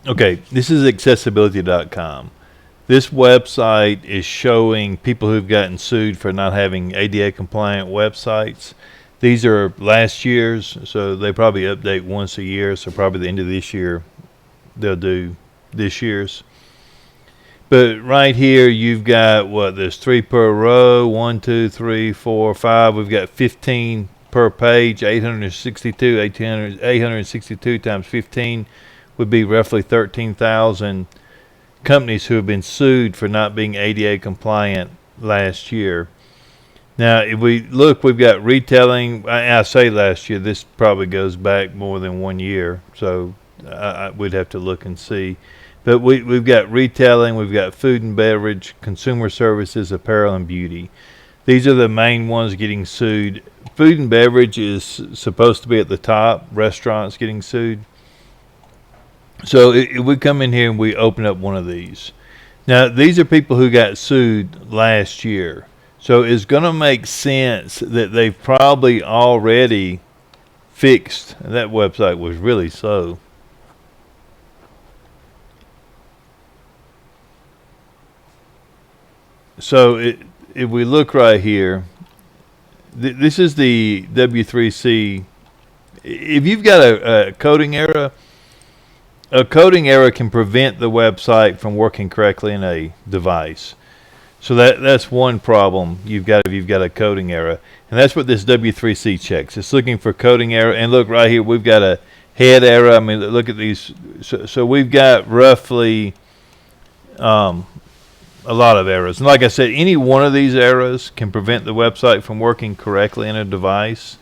Okay, this is accessibility.com. This website is showing people who've gotten sued for not having ADA compliant websites. These are last year's, so they probably update once a year. So probably the end of this year, they'll do this year's. But right here, you've got what? There's 3 per row. 1, 2, 3, 4, 5. We've got 15 per page. 862 times 15 would be roughly 13,000 companies who have been sued for not being ADA compliant last year. Now, if we look, we've got retailing. I say last year. This probably goes back more than 1 year, so we'd have to look and see. But we've got retailing, we've got food and beverage, consumer services, apparel, and beauty. These are the main ones getting sued. Food and beverage is supposed to be at the top. Restaurants getting sued. So if we come in here and we open up one of these. Now, these are people who got sued last year. So it's going to make sense that they've probably already fixed. That website was really slow. So if we look right here, this is the W3C. If you've got a coding error can prevent the website from working correctly in a device. So that's one problem you've got if you've got a coding error. And that's what this W3C checks. It's looking for coding error. And look right here, we've got a head error. I mean, look at these. So we've got roughly a lot of errors. And like I said, any one of these errors can prevent the website from working correctly in a device.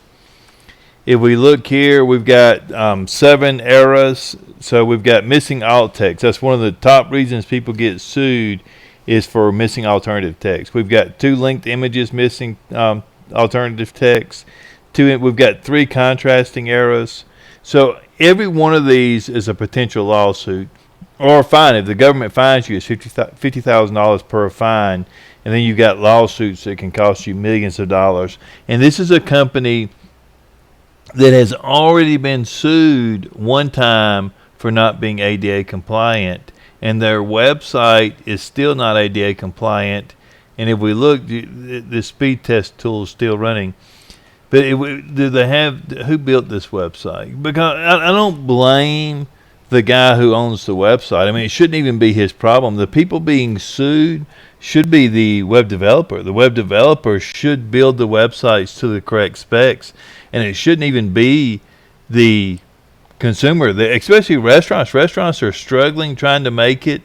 If we look here, we've got 7 errors. So we've got missing alt text. That's one of the top reasons people get sued is for missing alternative text. We've got 2 linked images missing alternative text. We've got 3 contrasting errors. So every one of these is a potential lawsuit or a fine. If the government fines you, it's $50,000 per fine, and then you've got lawsuits that can cost you millions of dollars. And this is a company that has already been sued one time for not being ADA compliant, and their website is still not ADA compliant. And if we look, the speed test tool is still running. But do they have, who built this website? Because I don't blame the guy who owns the website. I mean, it shouldn't even be his problem. The people being sued should be the web developer. The web developer should build the websites to the correct specs, and it shouldn't even be the consumer. Especially restaurants. Restaurants are struggling trying to make it.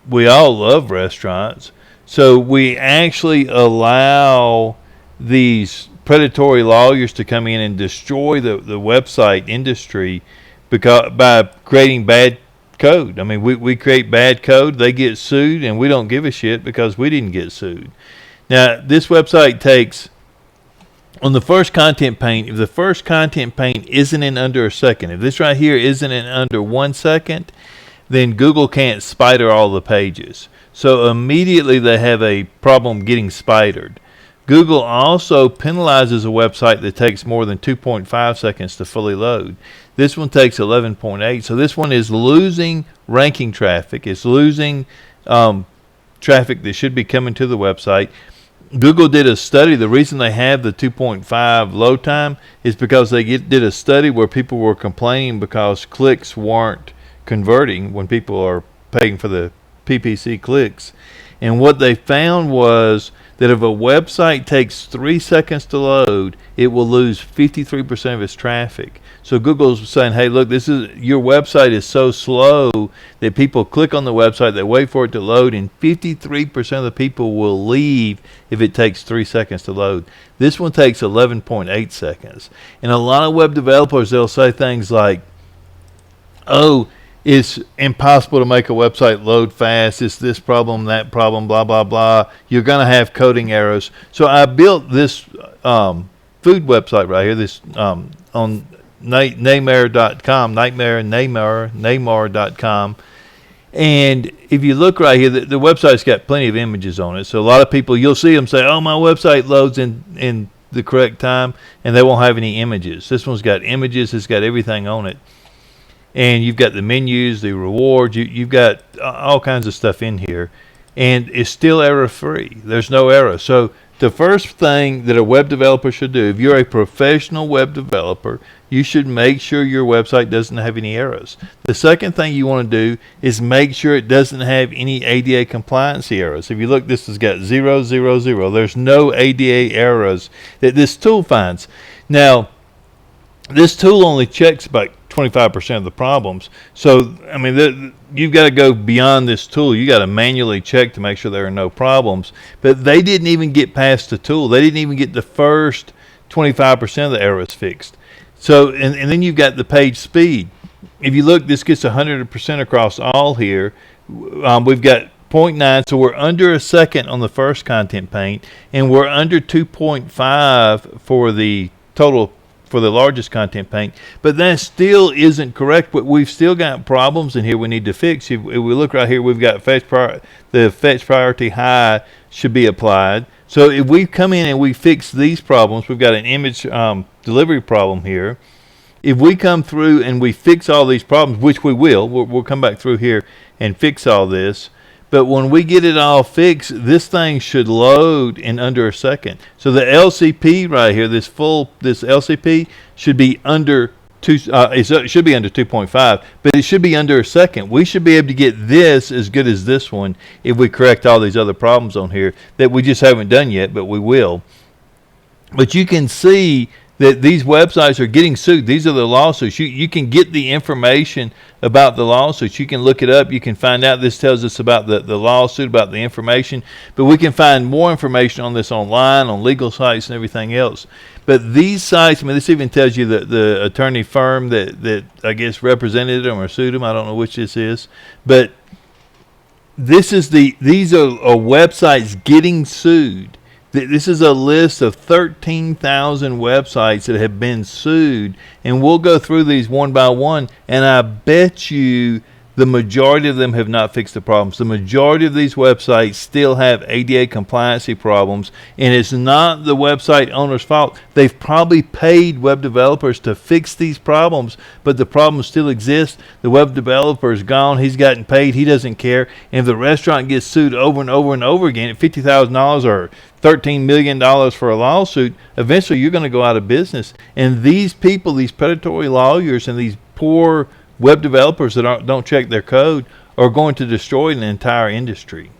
We all love restaurants. So we actually allow these predatory lawyers to come in and destroy the website industry by creating bad code. I mean, we create bad code, they get sued, and we don't give a shit because we didn't get sued. Now, this website takes, on the first content pane, if the first content pane isn't in under a second, if this right here isn't in under 1 second, then Google can't spider all the pages. So immediately they have a problem getting spidered. Google also penalizes a website that takes more than 2.5 seconds to fully load. This one takes 11.8. So this one is losing ranking traffic. It's losing traffic that should be coming to the website. Google did a study. The reason they have the 2.5 load time is because they did a study where people were complaining because clicks weren't converting when people are paying for the PPC clicks. And what they found was that if a website takes 3 seconds to load, it will lose 53% of its traffic. So Google's saying, hey, look, your website is so slow that people click on the website, they wait for it to load, and 53% of the people will leave if it takes 3 seconds to load. This one takes 11.8 seconds. And a lot of web developers, they'll say things like, oh, it's impossible to make a website load fast. It's this problem, that problem, blah, blah, blah. You're going to have coding errors. So I built this food website right here, this on Neymar.com, Neymar.com. And if you look right here, the website's got plenty of images on it. So a lot of people, you'll see them say, oh, my website loads in the correct time, and they won't have any images. This one's got images. It's got everything on it. and you've got the menus, the rewards, you've got all kinds of stuff in here, and it's still error free. There's no error. So the first thing that a web developer should do, if you're a professional web developer, you should make sure your website doesn't have any errors. The second thing you want to do is make sure it doesn't have any ADA compliance errors. If you look, this has got 0, 0, 0. There's no ADA errors that this tool finds. Now, this tool only checks about 25% of the problems. So, I mean, you've got to go beyond this tool. You got to manually check to make sure there are no problems. But they didn't even get past the tool. They didn't even get the first 25% of the errors fixed. So, and then you've got the page speed. If you look, this gets 100% across all here. We've got 0.9, so we're under a second on the first content paint, and we're under 2.5 for the total for the largest content paint, but that still isn't correct. But we've still got problems in here we need to fix. If we look right here, we've got the fetch priority high should be applied. So if we come in and we fix these problems, we've got an image delivery problem here. If we come through and we fix all these problems, which we will, we'll come back through here and fix all this. But when we get it all fixed, this thing should load in under a second. So the LCP right here, this LCP should be under it should be under 2.5, but it should be under a second. We should be able to get this as good as this one if we correct all these other problems on here that we just haven't done yet, but we will. But you can see that these websites are getting sued. These are the lawsuits. You can get the information about the lawsuits. You can look it up. You can find out. This tells us about the lawsuit, about the information. But we can find more information on this online, on legal sites and everything else. But these sites, I mean, this even tells you that the attorney firm that I guess represented them or sued them. I don't know which this is. But these are websites getting sued. This is a list of 13,000 websites that have been sued, and we'll go through these one by one, and I bet you the majority of them have not fixed the problems. The majority of these websites still have ADA compliancy problems, and it's not the website owner's fault. They've probably paid web developers to fix these problems, but the problems still exist. The web developer is gone. He's gotten paid. He doesn't care. And if the restaurant gets sued over and over and over again at $50,000 or $13 million for a lawsuit, eventually you're going to go out of business. And these people, these predatory lawyers and these poor web developers that don't check their code are going to destroy an entire industry.